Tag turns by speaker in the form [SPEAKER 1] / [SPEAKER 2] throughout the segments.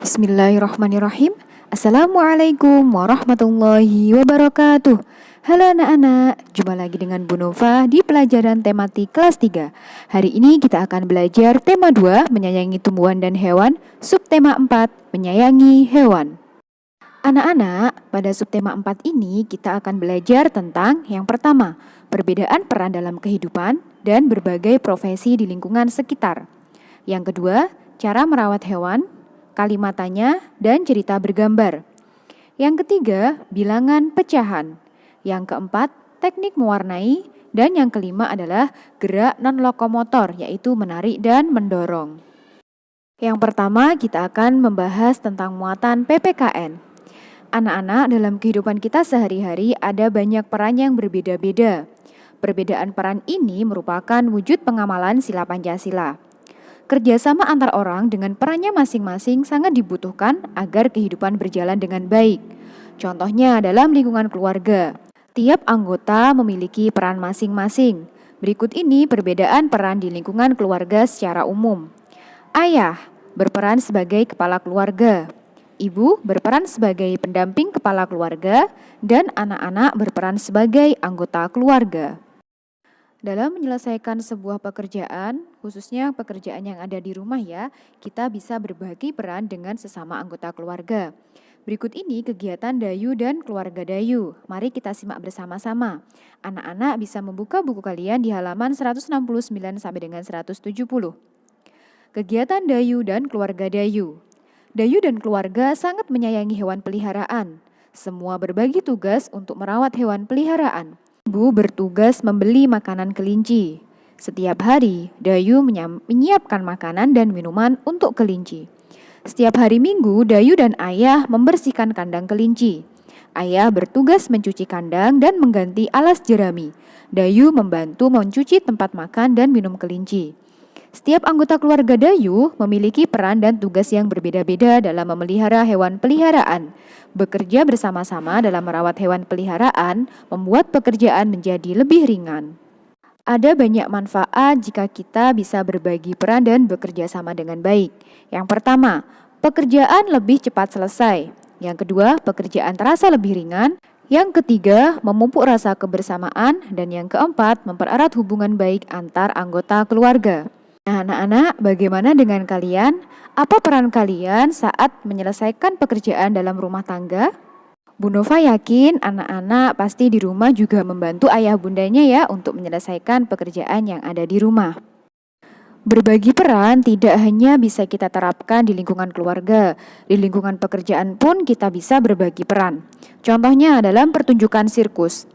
[SPEAKER 1] Bismillahirrahmanirrahim. Assalamualaikum warahmatullahi wabarakatuh. Halo anak-anak, jumpa lagi dengan Bu Nova di pelajaran tematik kelas 3. Hari ini kita akan belajar tema 2, menyayangi tumbuhan dan hewan, subtema 4, menyayangi hewan. Anak-anak, pada subtema 4 ini kita akan belajar tentang yang pertama, perbedaan peran dalam kehidupan dan berbagai profesi di lingkungan sekitar. Yang kedua, cara merawat hewan, kalimat tanya, dan cerita bergambar. Yang ketiga, bilangan pecahan. Yang keempat, teknik mewarnai. Dan yang kelima adalah gerak non-lokomotor, yaitu menarik dan mendorong. Yang pertama, kita akan membahas tentang muatan PPKN. Anak-anak, dalam kehidupan kita sehari-hari ada banyak peran yang berbeda-beda. Perbedaan peran ini merupakan wujud pengamalan sila Pancasila. Kerjasama antar orang dengan perannya masing-masing sangat dibutuhkan agar kehidupan berjalan dengan baik. Contohnya dalam lingkungan keluarga, tiap anggota memiliki peran masing-masing. Berikut ini perbedaan peran di lingkungan keluarga secara umum. Ayah berperan sebagai kepala keluarga, ibu berperan sebagai pendamping kepala keluarga, dan anak-anak berperan sebagai anggota keluarga. Dalam menyelesaikan sebuah pekerjaan, khususnya pekerjaan yang ada di rumah ya, kita bisa berbagi peran dengan sesama anggota keluarga. Berikut ini kegiatan Dayu dan keluarga Dayu. Mari kita simak bersama-sama. Anak-anak bisa membuka buku kalian di halaman 169 sampai dengan 170. Kegiatan Dayu dan keluarga Dayu. Dayu dan keluarga sangat menyayangi hewan peliharaan. Semua berbagi tugas untuk merawat hewan peliharaan. Ibu bertugas membeli makanan kelinci. Setiap hari, Dayu menyiapkan makanan dan minuman untuk kelinci. Setiap hari Minggu, Dayu dan ayah membersihkan kandang kelinci. Ayah bertugas mencuci kandang dan mengganti alas jerami. Dayu membantu mencuci tempat makan dan minum kelinci. Setiap anggota keluarga Dayu memiliki peran dan tugas yang berbeda-beda dalam memelihara hewan peliharaan. Bekerja bersama-sama dalam merawat hewan peliharaan membuat pekerjaan menjadi lebih ringan. Ada banyak manfaat jika kita bisa berbagi peran dan bekerja sama dengan baik. Yang pertama, pekerjaan lebih cepat selesai. Yang kedua, pekerjaan terasa lebih ringan. Yang ketiga, memupuk rasa kebersamaan. Dan yang keempat, mempererat hubungan baik antar anggota keluarga. Nah, anak-anak, bagaimana dengan kalian? Apa peran kalian saat menyelesaikan pekerjaan dalam rumah tangga? Bu Nova yakin anak-anak pasti di rumah juga membantu ayah bundanya ya untuk menyelesaikan pekerjaan yang ada di rumah. Berbagi peran tidak hanya bisa kita terapkan di lingkungan keluarga, di lingkungan pekerjaan pun kita bisa berbagi peran. Contohnya dalam pertunjukan sirkus.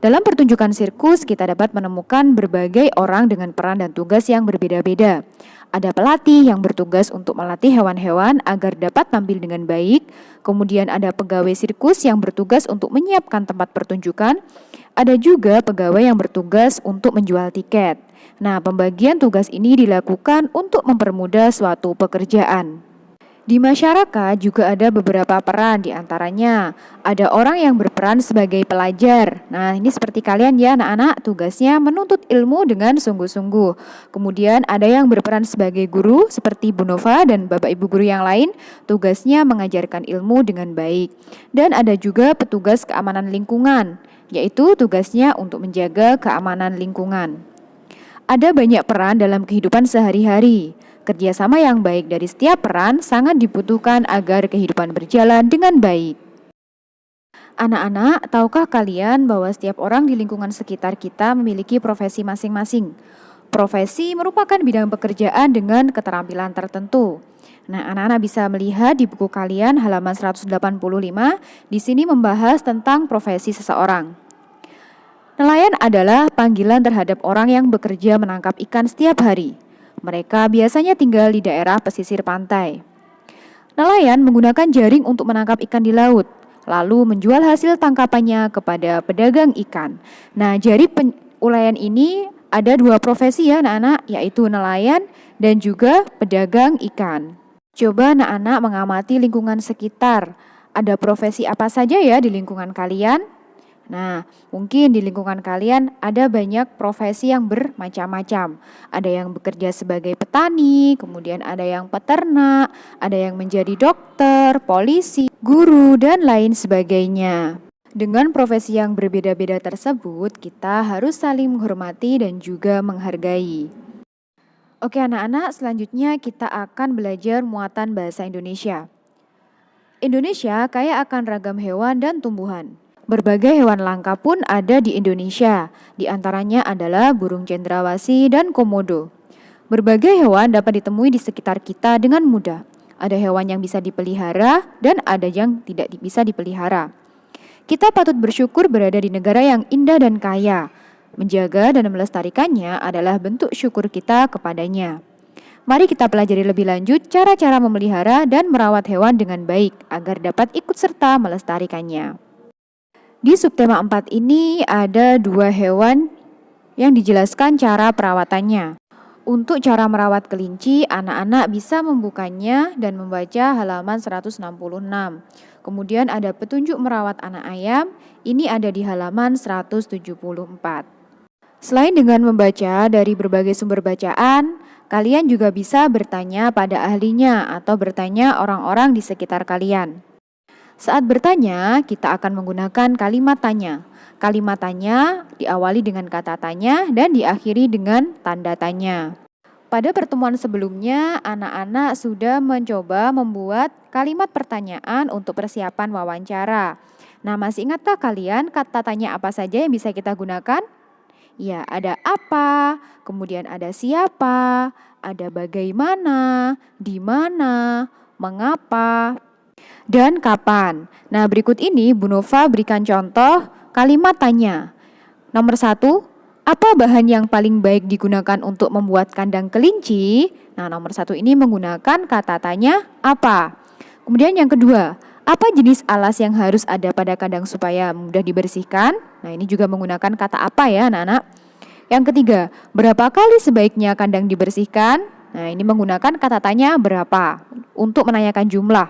[SPEAKER 1] Dalam pertunjukan sirkus, kita dapat menemukan berbagai orang dengan peran dan tugas yang berbeda-beda. Ada pelatih yang bertugas untuk melatih hewan-hewan agar dapat tampil dengan baik. Kemudian ada pegawai sirkus yang bertugas untuk menyiapkan tempat pertunjukan. Ada juga pegawai yang bertugas untuk menjual tiket. Nah, pembagian tugas ini dilakukan untuk mempermudah suatu pekerjaan. Di masyarakat juga ada beberapa peran, di antaranya ada orang yang berperan sebagai pelajar. Nah, ini seperti kalian ya anak-anak, tugasnya menuntut ilmu dengan sungguh-sungguh. Kemudian ada yang berperan sebagai guru seperti Bu Nova dan Bapak Ibu guru yang lain, tugasnya mengajarkan ilmu dengan baik. Dan ada juga petugas keamanan lingkungan, yaitu tugasnya untuk menjaga keamanan lingkungan. Ada banyak peran dalam kehidupan sehari-hari. Kerjasama yang baik dari setiap peran sangat dibutuhkan agar kehidupan berjalan dengan baik. Anak-anak, tahukah kalian bahwa setiap orang di lingkungan sekitar kita memiliki profesi masing-masing? Profesi merupakan bidang pekerjaan dengan keterampilan tertentu. Nah, anak-anak bisa melihat di buku kalian halaman 185, di sini membahas tentang profesi seseorang. Nelayan adalah panggilan terhadap orang yang bekerja menangkap ikan setiap hari. Mereka biasanya tinggal di daerah pesisir pantai. Nelayan menggunakan jaring untuk menangkap ikan di laut, lalu menjual hasil tangkapannya kepada pedagang ikan. Nah, dari ulayan ini ada dua profesi ya anak-anak, yaitu nelayan dan juga pedagang ikan. Coba anak-anak mengamati lingkungan sekitar. Ada profesi apa saja ya di lingkungan kalian? Nah, mungkin di lingkungan kalian ada banyak profesi yang bermacam-macam. Ada yang bekerja sebagai petani, kemudian ada yang peternak, ada yang menjadi dokter, polisi, guru, dan lain sebagainya. Dengan profesi yang berbeda-beda tersebut, kita harus saling menghormati dan juga menghargai. Oke anak-anak, selanjutnya kita akan belajar muatan bahasa Indonesia. Indonesia kaya akan ragam hewan dan tumbuhan. Berbagai hewan langka pun ada di Indonesia, di antaranya adalah burung cendrawasih dan komodo. Berbagai hewan dapat ditemui di sekitar kita dengan mudah. Ada hewan yang bisa dipelihara dan ada yang tidak bisa dipelihara. Kita patut bersyukur berada di negara yang indah dan kaya. Menjaga dan melestarikannya adalah bentuk syukur kita kepadanya. Mari kita pelajari lebih lanjut cara-cara memelihara dan merawat hewan dengan baik agar dapat ikut serta melestarikannya. Di subtema 4 ini ada 2 hewan yang dijelaskan cara perawatannya. Untuk cara merawat kelinci, anak-anak bisa membukanya dan membaca halaman 166. Kemudian ada petunjuk merawat anak ayam, ini ada di halaman 174. Selain dengan membaca dari berbagai sumber bacaan, kalian juga bisa bertanya pada ahlinya atau bertanya orang-orang di sekitar kalian. Saat bertanya, kita akan menggunakan kalimat tanya. Kalimat tanya diawali dengan kata tanya dan diakhiri dengan tanda tanya. Pada pertemuan sebelumnya, anak-anak sudah mencoba membuat kalimat pertanyaan untuk persiapan wawancara. Nah, masih ingatkah kalian kata tanya apa saja yang bisa kita gunakan? Ya, ada apa, kemudian ada siapa, ada bagaimana, di mana, mengapa, dan kapan. Nah, berikut ini Bu Nova berikan contoh kalimat tanya. Nomor 1, apa bahan yang paling baik digunakan untuk membuat kandang kelinci? Nah, nomor 1 ini menggunakan kata tanya apa. Kemudian yang kedua, apa jenis alas yang harus ada pada kandang supaya mudah dibersihkan? Nah, ini juga menggunakan kata apa ya anak-anak. Yang ketiga, berapa kali sebaiknya kandang dibersihkan? Nah, ini menggunakan kata tanya berapa untuk menanyakan jumlah.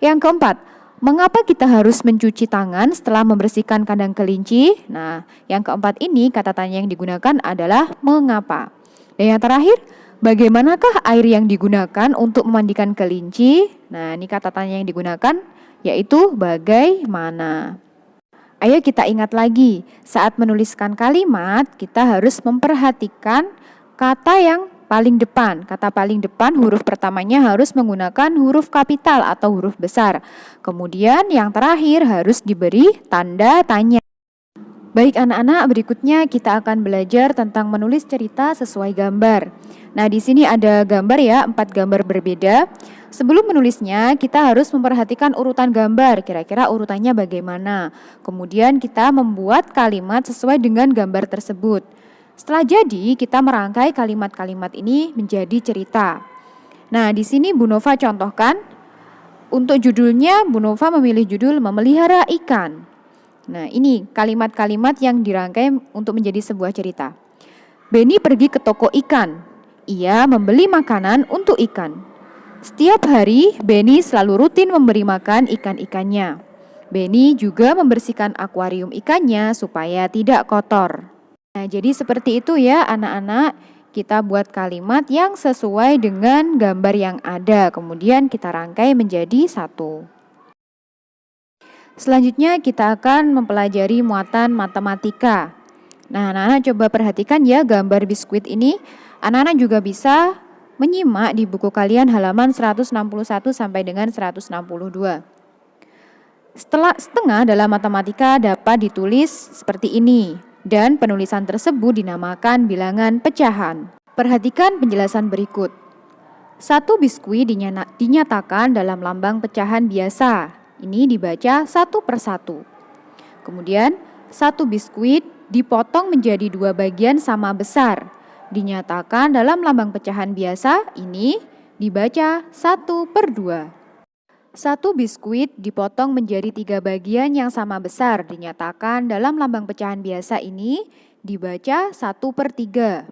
[SPEAKER 1] Yang keempat, mengapa kita harus mencuci tangan setelah membersihkan kandang kelinci? Nah, yang keempat ini kata tanya yang digunakan adalah mengapa. Dan yang terakhir, bagaimanakah air yang digunakan untuk memandikan kelinci? Nah, ini kata tanya yang digunakan yaitu bagaimana. Ayo kita ingat lagi, saat menuliskan kalimat kita harus memperhatikan kata yang paling depan. Kata paling depan huruf pertamanya harus menggunakan huruf kapital atau huruf besar. Kemudian yang terakhir harus diberi tanda tanya. Baik anak-anak, berikutnya kita akan belajar tentang menulis cerita sesuai gambar. Nah, di sini ada gambar ya, 4 gambar berbeda. Sebelum menulisnya, kita harus memperhatikan urutan gambar, kira-kira urutannya bagaimana. Kemudian kita membuat kalimat sesuai dengan gambar tersebut. Setelah jadi, kita merangkai kalimat-kalimat ini menjadi cerita. Nah, di sini Bu Nova contohkan, untuk judulnya Bu Nova memilih judul memelihara ikan. Nah, ini kalimat-kalimat yang dirangkai untuk menjadi sebuah cerita. Benny pergi ke toko ikan. Ia membeli makanan untuk ikan. Setiap hari, Benny selalu rutin memberi makan ikan-ikannya. Benny juga membersihkan akuarium ikannya supaya tidak kotor. Nah, jadi seperti itu ya anak-anak. Kita buat kalimat yang sesuai dengan gambar yang ada. Kemudian kita rangkai menjadi satu. Selanjutnya kita akan mempelajari muatan matematika. Nah, anak-anak coba perhatikan ya gambar biskuit ini. Anak-anak juga bisa menyimak di buku kalian halaman 161 sampai dengan 162. Setengah dalam matematika dapat ditulis seperti ini dan penulisan tersebut dinamakan bilangan pecahan. Perhatikan penjelasan berikut. 1 biskuit dinyatakan dalam lambang pecahan biasa. Ini dibaca 1 per 1. Kemudian 1 biskuit dipotong menjadi 2 bagian sama besar. Dinyatakan dalam lambang pecahan biasa, ini dibaca 1 per 2. 1 biskuit dipotong menjadi 3 bagian yang sama besar. Dinyatakan dalam lambang pecahan biasa ini dibaca 1 per 3.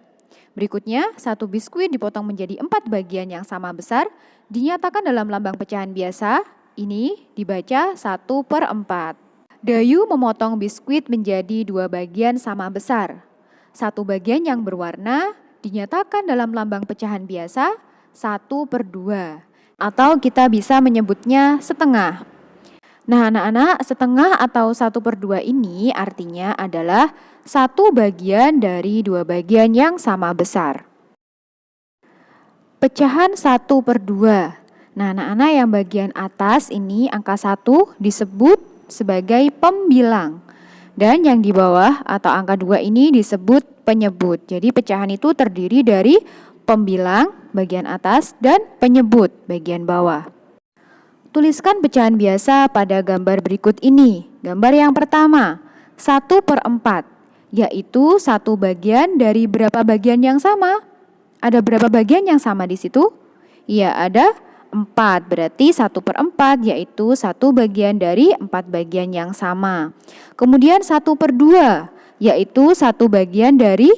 [SPEAKER 1] Berikutnya, 1 biskuit dipotong menjadi 4 bagian yang sama besar. Dinyatakan dalam lambang pecahan biasa, ini dibaca 1 per 4. Dayu memotong biskuit menjadi 2 bagian sama besar. Satu bagian yang berwarna dinyatakan dalam lambang pecahan biasa 1/2. Atau kita bisa menyebutnya setengah. Nah anak-anak, setengah atau 1/2 ini artinya adalah satu bagian dari 2 bagian yang sama besar. Pecahan 1/2. Nah anak-anak, yang bagian atas ini angka 1 disebut sebagai pembilang. Dan yang di bawah atau angka 2 ini disebut penyebut. Jadi pecahan itu terdiri dari pembilang bagian atas dan penyebut bagian bawah. Tuliskan pecahan biasa pada gambar berikut ini. Gambar yang pertama, 1/4, yaitu satu bagian dari berapa bagian yang sama? Ada berapa bagian yang sama di situ? Iya, ada 4, berarti 1/4 yaitu satu bagian dari 4 bagian yang sama. Kemudian 1/2 yaitu satu bagian dari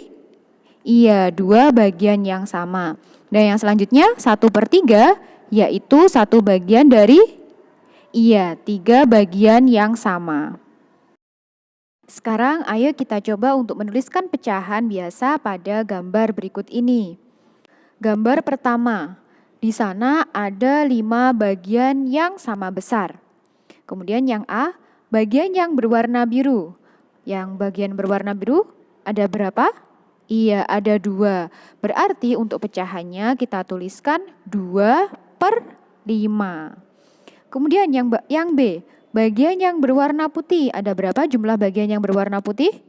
[SPEAKER 1] 2 bagian yang sama. Dan yang selanjutnya 1/3 yaitu satu bagian dari 3 bagian yang sama. Sekarang ayo kita coba untuk menuliskan pecahan biasa pada gambar berikut ini. Gambar pertama. Di sana ada 5 bagian yang sama besar. Kemudian yang A, bagian yang berwarna biru. Yang bagian berwarna biru ada berapa? Iya, ada 2. Berarti untuk pecahannya kita tuliskan 2/5. Kemudian yang B, bagian yang berwarna putih. Ada berapa jumlah bagian yang berwarna putih?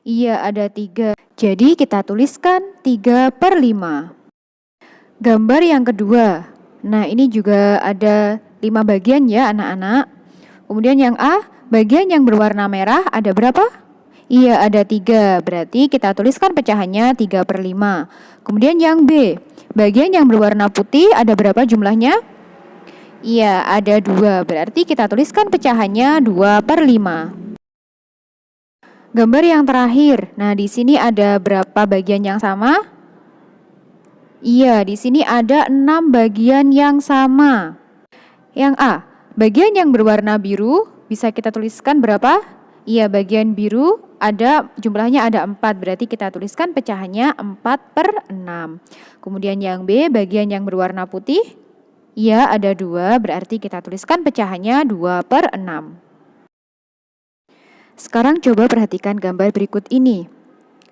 [SPEAKER 1] Iya, ada 3. Jadi kita tuliskan 3/5. Gambar yang kedua. Nah ini juga ada 5 bagian ya anak-anak. Kemudian yang A, bagian yang berwarna merah ada berapa? Iya, ada 3. Berarti kita tuliskan pecahannya 3/5. Kemudian yang B, bagian yang berwarna putih ada berapa jumlahnya? Iya, ada 2. Berarti kita tuliskan pecahannya 2/5. Gambar yang terakhir. Nah di sini ada berapa bagian yang sama? Iya, di sini ada 6 bagian yang sama. Yang A, bagian yang berwarna biru bisa kita tuliskan berapa? Iya, bagian biru jumlahnya ada 4, berarti kita tuliskan pecahannya 4/6. Kemudian yang B, bagian yang berwarna putih, iya ada 2, berarti kita tuliskan pecahannya 2/6. Sekarang coba perhatikan gambar berikut ini.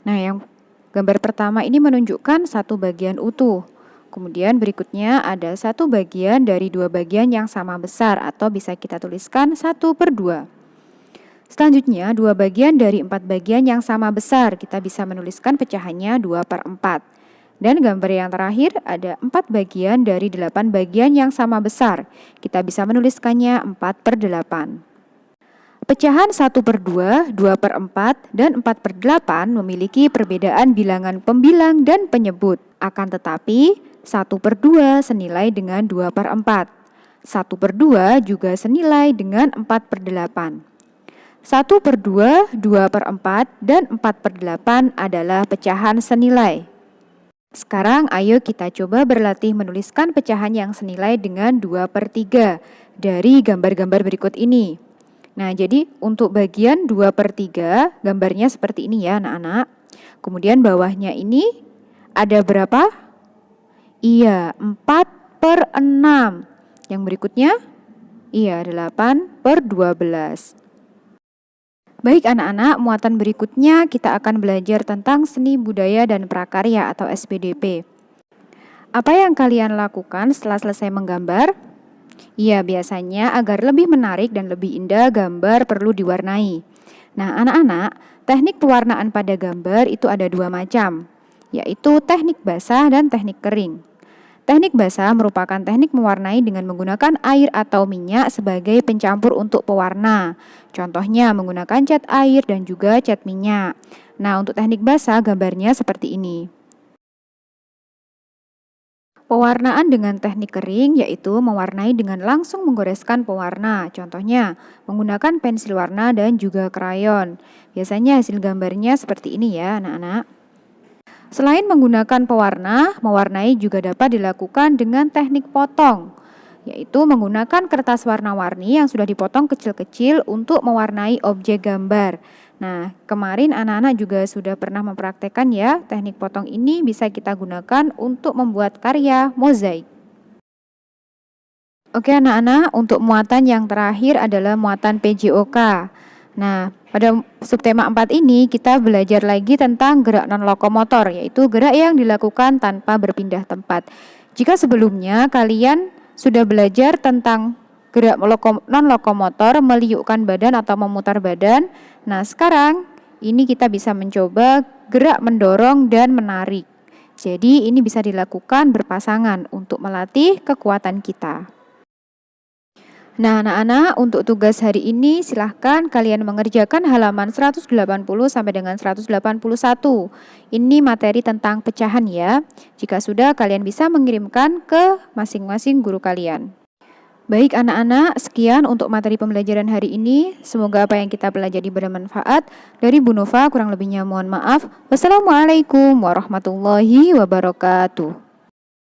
[SPEAKER 1] Nah yang gambar pertama ini menunjukkan satu bagian utuh. Kemudian berikutnya ada satu bagian dari 2 bagian yang sama besar atau bisa kita tuliskan 1/2. Selanjutnya 2 bagian dari 4 bagian yang sama besar. Kita bisa menuliskan pecahannya 2/4. Dan gambar yang terakhir ada 4 bagian dari 8 bagian yang sama besar. Kita bisa menuliskannya 4/8. Pecahan 1/2, 2/4, dan 4/8 memiliki perbedaan bilangan pembilang dan penyebut. Akan tetapi, 1/2 senilai dengan 2/4. 1/2 juga senilai dengan 4/8. 1/2, 2/4, dan 4/8 adalah pecahan senilai. Sekarang ayo kita coba berlatih menuliskan pecahan yang senilai dengan 2/3 dari gambar-gambar berikut ini. Nah, jadi untuk bagian 2/3 gambarnya seperti ini ya anak-anak. Kemudian bawahnya ini ada berapa? Iya, 4/6. Yang berikutnya? Iya, 8/12. Baik anak-anak, muatan berikutnya kita akan belajar tentang seni budaya dan prakarya atau SPDP. Apa yang kalian lakukan setelah selesai menggambar? Iya, biasanya agar lebih menarik dan lebih indah, gambar perlu diwarnai. Nah, anak-anak, teknik pewarnaan pada gambar itu ada 2 macam, yaitu teknik basah dan teknik kering. Teknik basah merupakan teknik mewarnai dengan menggunakan air atau minyak sebagai pencampur untuk pewarna. Contohnya menggunakan cat air dan juga cat minyak. Nah, untuk teknik basah gambarnya seperti ini. Pewarnaan dengan teknik kering yaitu mewarnai dengan langsung menggoreskan pewarna. Contohnya menggunakan pensil warna dan juga krayon. Biasanya hasil gambarnya seperti ini ya anak-anak. Selain menggunakan pewarna, mewarnai juga dapat dilakukan dengan teknik potong. yaitu menggunakan kertas warna-warni yang sudah dipotong kecil-kecil untuk mewarnai objek gambar. Nah, kemarin anak-anak juga sudah pernah mempraktekkan ya, teknik potong ini bisa kita gunakan untuk membuat karya mozaik. Oke anak-anak, untuk muatan yang terakhir adalah muatan PJOK. Nah, pada subtema 4 ini kita belajar lagi tentang gerak non-lokomotor, yaitu gerak yang dilakukan tanpa berpindah tempat. Jika sebelumnya kalian sudah belajar tentang gerak non-lokomotor, meliukkan badan atau memutar badan, nah sekarang ini kita bisa mencoba gerak mendorong dan menarik. Jadi ini bisa dilakukan berpasangan untuk melatih kekuatan kita. Nah, anak-anak, untuk tugas hari ini silahkan kalian mengerjakan halaman 180 sampai dengan 181. Ini materi tentang pecahan ya. Jika sudah, kalian bisa mengirimkan ke masing-masing guru kalian. Baik anak-anak, sekian untuk materi pembelajaran hari ini. Semoga apa yang kita pelajari bermanfaat. Dari Bu Nova, kurang lebihnya mohon maaf. Wassalamualaikum warahmatullahi wabarakatuh.